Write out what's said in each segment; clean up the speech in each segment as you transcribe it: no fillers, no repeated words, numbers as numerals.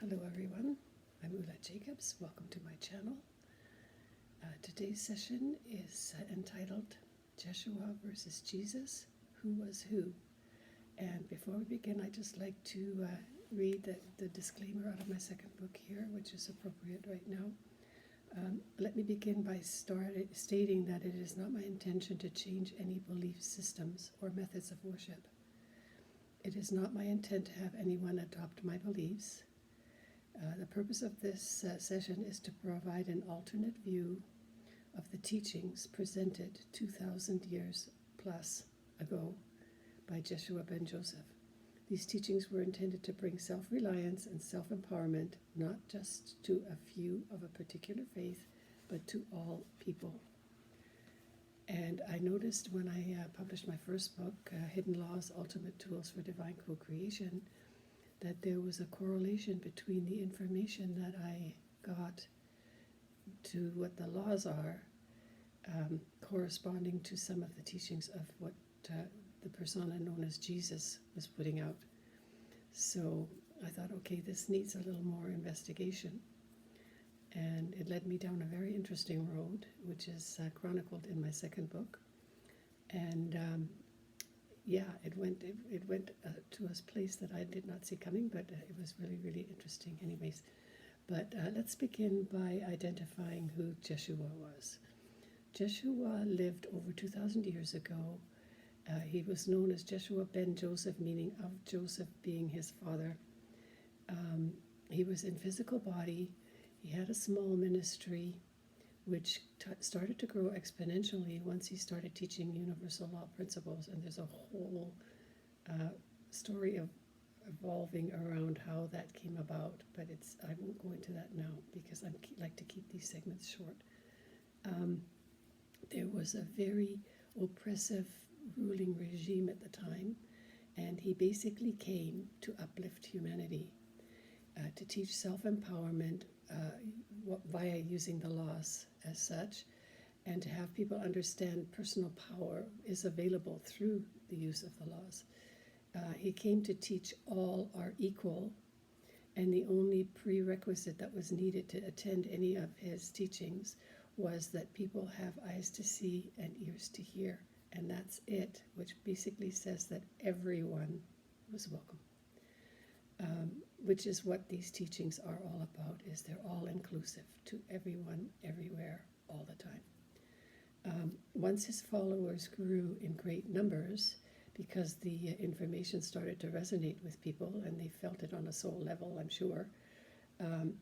Hello everyone, I'm Ula Jacobs. Welcome to my channel. Today's session is entitled Jeshua versus Jesus, Who Was Who? And before we begin, I'd just like to read the disclaimer out of my second book here, which is appropriate right now. Let me begin by stating that it is not my intention to change any belief systems or methods of worship. It is not my intent to have anyone adopt my beliefs. The purpose of this session is to provide an alternate view of the teachings presented 2,000 years plus ago by JESHUA ben Joseph. These teachings were intended to bring self-reliance and self-empowerment not just to a few of a particular faith, but to all people. And I noticed when I published my first book, Hidden Laws, Ultimate Tools for Divine Co-Creation, that there was a correlation between the information that I got to what the laws are, corresponding to some of the teachings of what the persona known as Jesus was putting out. So I thought, okay, this needs a little more investigation. And it led me down a very interesting road, which is chronicled in my second book. And it went to a place that I did not see coming, but it was really, really interesting anyways. But let's begin by identifying who JESHUA was. JESHUA lived over 2,000 years ago. He was known as JESHUA ben Joseph, meaning of Joseph being his father. He was in physical body. He had a small ministry, which started to grow exponentially once he started teaching universal law principles. And there's a whole story of evolving around how that came about, but I won't go into that now because I like to keep these segments short. There was a very oppressive ruling regime at the time, and he basically came to uplift humanity, to teach self-empowerment via using the laws as such, and to have people understand personal power is available through the use of the laws. He came to teach all are equal, and the only prerequisite that was needed to attend any of his teachings was that people have eyes to see and ears to hear, and that's it, which basically says that everyone was welcome. Which is what these teachings are all about, is they're all inclusive to everyone, everywhere, all the time. Once his followers grew in great numbers, because the information started to resonate with people and they felt it on a soul level, I'm sure,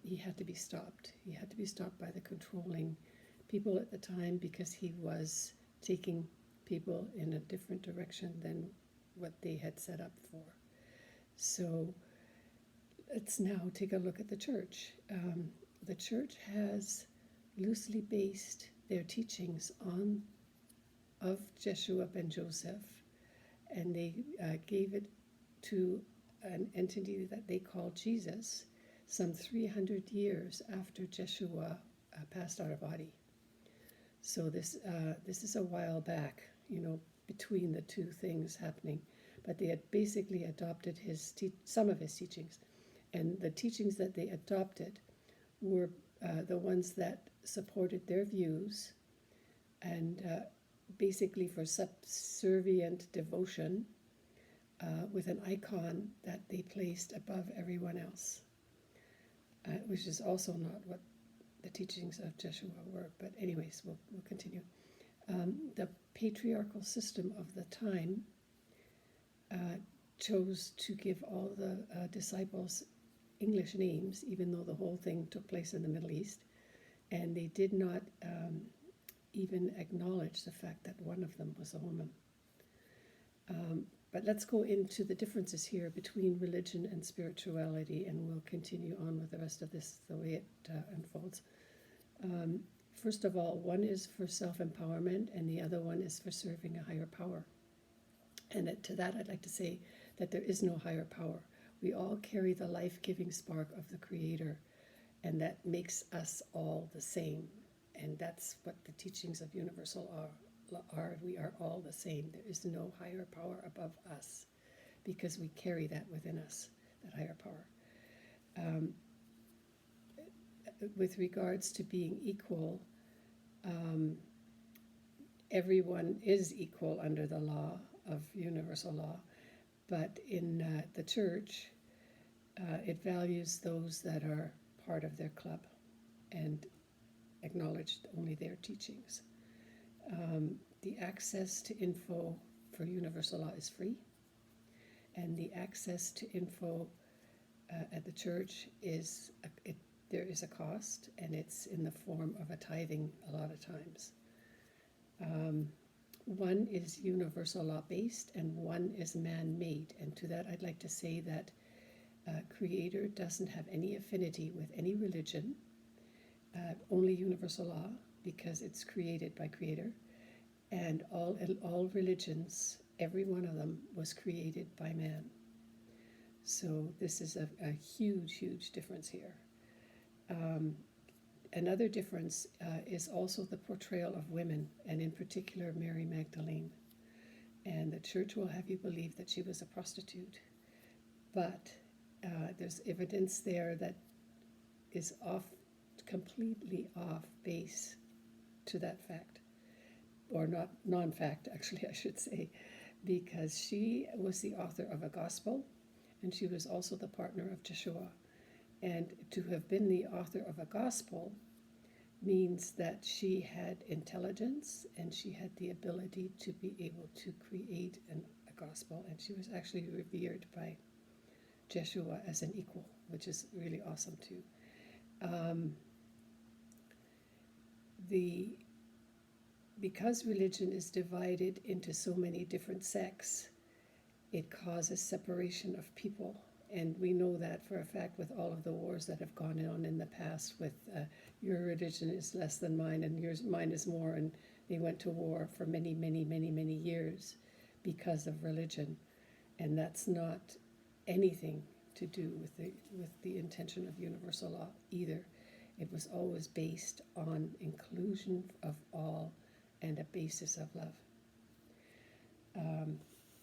he had to be stopped. He had to be stopped by the controlling people at the time, because he was taking people in a different direction than what they had set up for. So let's now take a look at the church. The church has loosely based their teachings of JESHUA ben Joseph, and they gave it to an entity that they call Jesus some 300 years after JESHUA passed out of body. So this is a while back, between the two things happening, but they had basically adopted some of his teachings. And the teachings that they adopted were the ones that supported their views, and basically for subservient devotion, with an icon that they placed above everyone else, which is also not what the teachings of JESHUA were. But anyways, we'll continue. The patriarchal system of the time chose to give all the disciples English names, even though the whole thing took place in the Middle East, and they did not even acknowledge the fact that one of them was a woman. But let's go into the differences here between religion and spirituality, and we'll continue on with the rest of this the way it unfolds. First of all, one is for self-empowerment, and the other one is for serving a higher power. And to that, I'd like to say that there is no higher power. We all carry the life-giving spark of the Creator, and that makes us all the same. And that's what the teachings of Universal are. We are all the same. There is no higher power above us, because we carry that within us, that higher power. with regards to being equal, everyone is equal under the law of universal law, but in the church, it values those that are part of their club and acknowledged only their teachings. The access to info for universal law is free, and the access to info at the church is, there is a cost, and it's in the form of a tithing a lot of times. One is universal law based, and one is man-made. And to that, I'd like to say that Creator doesn't have any affinity with any religion, only universal law, because it's created by Creator. And all religions, every one of them, was created by man. So this is a huge, huge difference here. Another difference is also the portrayal of women, and in particular Mary Magdalene. And the church will have you believe that she was a prostitute. But there's evidence there that is completely off base to that fact. Or not non-fact, actually, I should say, because she was the author of a gospel, and she was also the partner of JESHUA. And to have been the author of a gospel means that she had intelligence and she had the ability to be able to create a gospel. And she was actually revered by JESHUA as an equal, which is really awesome too. Because religion is divided into so many different sects, it causes separation of people. And we know that for a fact with all of the wars that have gone on in the past with your religion is less than mine and mine is more, and they went to war for many, many, many, many years because of religion. And that's not anything to do with the intention of universal law either. It was always based on inclusion of all and a basis of love.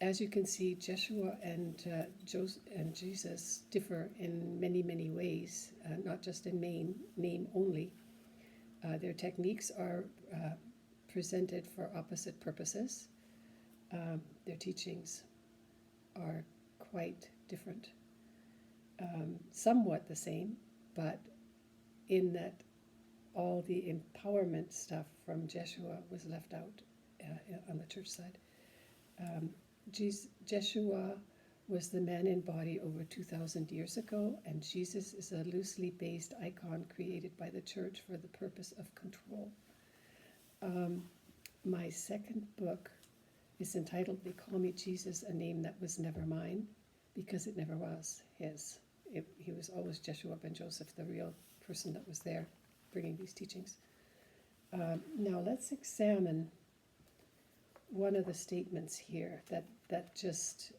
As you can see, JESHUA and Jesus differ in many, many ways, not just in name only. Their techniques are presented for opposite purposes. Their teachings are quite different. Somewhat the same, but in that all the empowerment stuff from JESHUA was left out on the church side. JESHUA was the man in body over 2,000 years ago, and Jesus is a loosely based icon created by the church for the purpose of control. My second book is entitled They Call Me Jesus, a Name That Was Never Mine, because it never was his. He was always JESHUA ben Joseph, the real person that was there bringing these teachings. Now let's examine one of the statements here that just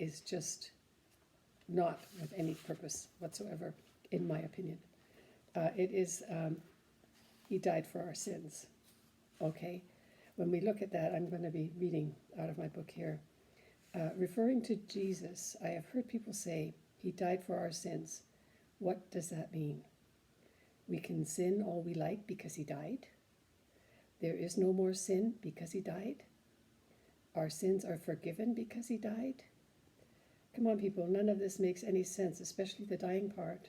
is just not with any purpose whatsoever, in my opinion. It is, he died for our sins. Okay, when we look at that, I'm going to be reading out of my book here. Referring to Jesus, I have heard people say, he died for our sins. What does that mean? We can sin all we like because he died? There is no more sin because he died? Our sins are forgiven because he died? Come on, people, none of this makes any sense, especially the dying part.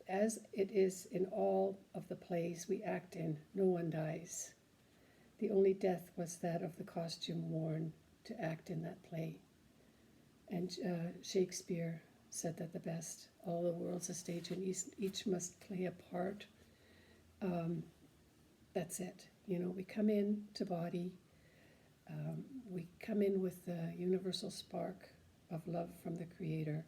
As it is in all of the plays we act in, no one dies. The only death was that of the costume worn to act in that play. And Shakespeare said that the best. All the world's a stage and each must play a part. That's it. You know, we come in to body. We come in with the universal spark of love from the Creator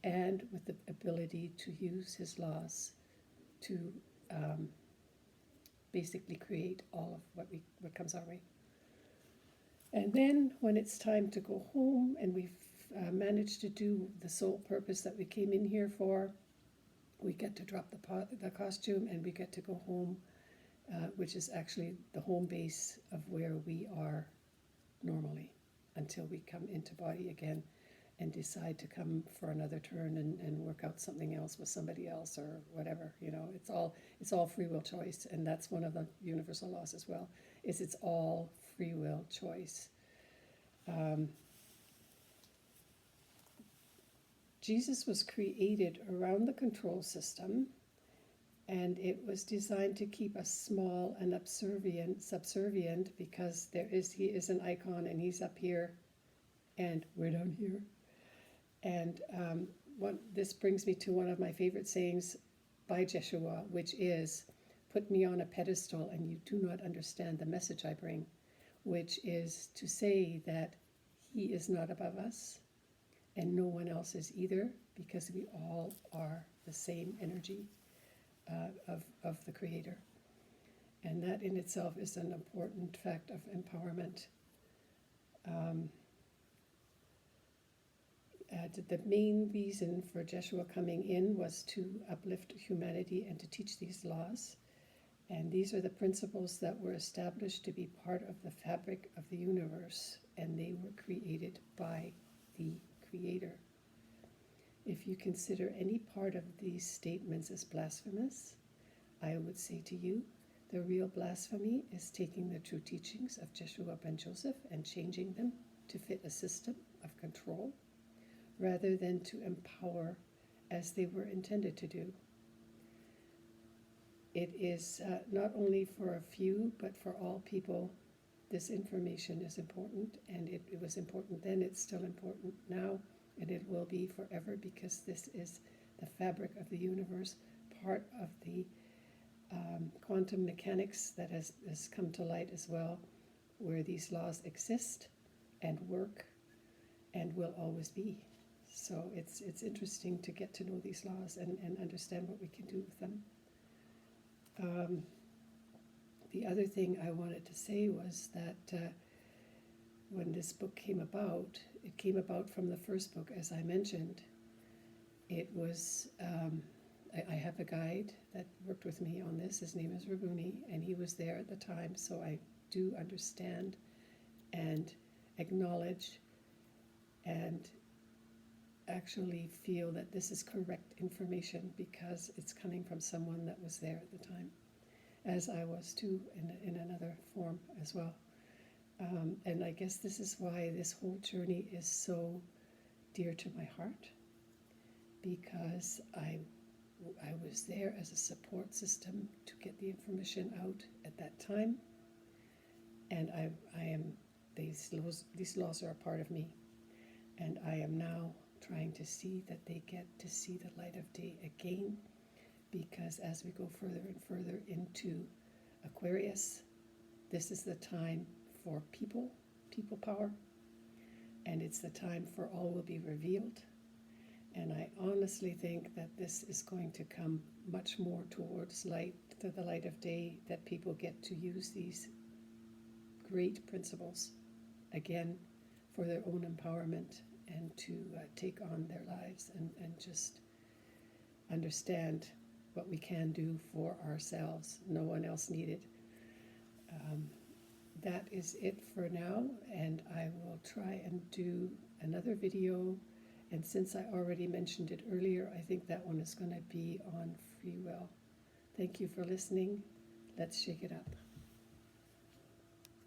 and with the ability to use his laws to basically create all of what comes our way. And then when it's time to go home and we've managed to do the sole purpose that we came in here for, we get to drop the costume and we get to go home, which is actually the home base of where we are normally until we come into body again and decide to come for another turn and work out something else with somebody else or whatever. It's all free will choice, and that's one of the universal laws as well. It's all free will choice. Jesus was created around the control system, and it was designed to keep us small and subservient, because he is an icon, and he's up here and we're down here. And this brings me to one of my favorite sayings by JESHUA, which is, "Put me on a pedestal and you do not understand the message I bring," which is to say that he is not above us and no one else is either, because we all are the same energy of the Creator. And that in itself is an important fact of empowerment. The main reason for JESHUA coming in was to uplift humanity and to teach these laws. And these are the principles that were established to be part of the fabric of the universe, and they were created by the Creator. If you consider any part of these statements as blasphemous, I would say to you, the real blasphemy is taking the true teachings of JESHUA ben Joseph and changing them to fit a system of control, rather than to empower as they were intended to do. It is not only for a few, but for all people. This information is important, and it was important then, it's still important now, and it will be forever, because this is the fabric of the universe, part of the quantum mechanics that has come to light as well, where these laws exist and work and will always be. So it's interesting to get to know these laws and understand what we can do with them. The other thing I wanted to say was that when this book came about, it came about from the first book, as I mentioned. It was, I have a guide that worked with me on this. His name is Rabuni, and he was there at the time, so I do understand and acknowledge and actually feel that this is correct information, because it's coming from someone that was there at the time, as I was too in another form as well. And I guess this is why this whole journey is so dear to my heart, because I was there as a support system to get the information out at that time, and these laws are a part of me, and I am now trying to see that they get to see the light of day again, because as we go further and further into Aquarius, this is the time for people power, and it's the time for all will be revealed. And I honestly think that this is going to come much more towards light, to the light of day, that people get to use these great principles again for their own empowerment, and to take on their lives and just understand what we can do for ourselves. No one else needed. That is it for now, and I will try and do another video. And since I already mentioned it earlier, I think that one is going to be on free will. Thank you for listening. Let's shake it up.